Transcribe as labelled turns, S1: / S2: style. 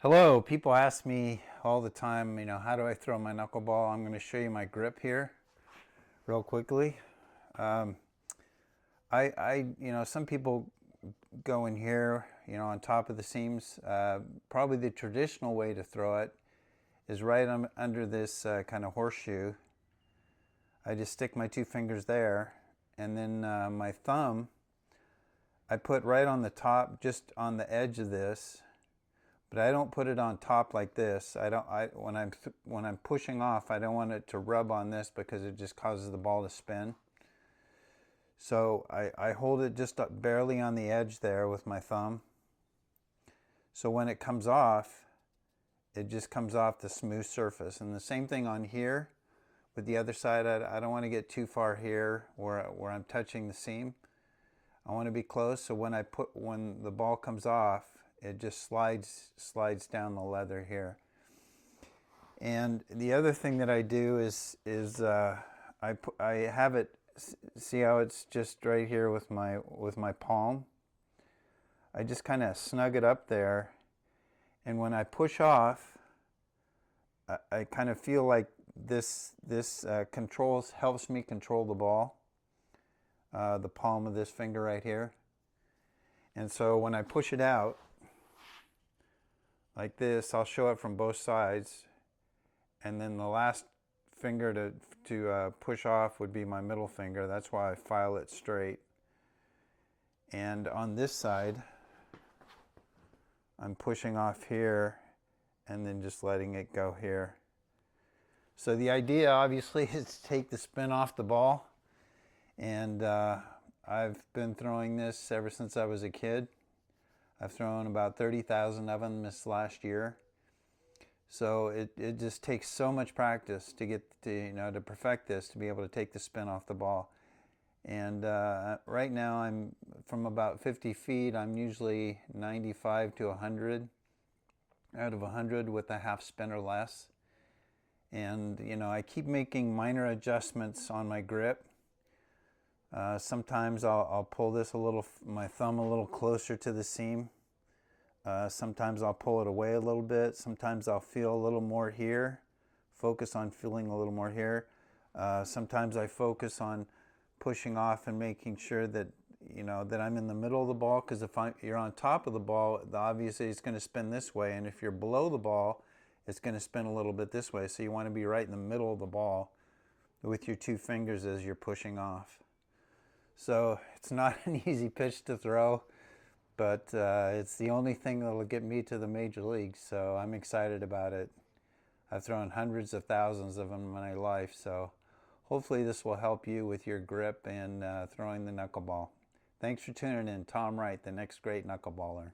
S1: Hello, people ask me all the time, how do I throw my knuckleball? I'm going to show you my grip here real quickly. Um, some people go in here, on top of the seams. Probably the traditional way to throw it is right under this kind of horseshoe. I just stick my two fingers there, and then my thumb I put right on the top, just on the edge of this. But I don't put it on top like this. When I'm pushing off, I don't want it to rub on this because it just causes the ball to spin. So I hold it just barely on the edge there with my thumb. So when it comes off, it just comes off the smooth surface. And the same thing on here with the other side. I don't want to get too far here where I'm touching the seam. I want to be close, so when the ball comes off, it just slides down the leather here. And the other thing that I do is I have it. See how it's just right here with my palm. I just kind of snug it up there, and when I push off, I kind of feel like this helps me control the ball. The palm of this finger right here. And so when I push it out like this, I'll show it from both sides, and then the last finger to push off would be my middle finger. That's why I file it straight. And on this side, I'm pushing off here and then just letting it go here. So the idea obviously is to take the spin off the ball. And I've been throwing this ever since I was a kid. I've thrown about 30,000 of them this last year. So it just takes so much practice to get to perfect this, to be able to take the spin off the ball. And right now I'm from about 50 feet. I'm usually 95 to 100 out of 100 with a half spin or less. And I keep making minor adjustments on my grip. Sometimes I'll pull this my thumb a little closer to the seam. Sometimes I'll pull it away a little bit. Sometimes I'll feel a little more here, focus on feeling a little more here. Sometimes I focus on pushing off and making sure that that I'm in the middle of the ball, because if you're on top of the ball, obviously it's going to spin this way, and if you're below the ball, it's going to spin a little bit this way. So you want to be right in the middle of the ball with your two fingers as you're pushing off. So it's not an easy pitch to throw, but it's the only thing that'll get me to the major leagues, so I'm excited about it. I've thrown hundreds of thousands of them in my life, so hopefully this will help you with your grip and throwing the knuckleball. Thanks for tuning in. Tom Wright, the next great knuckleballer.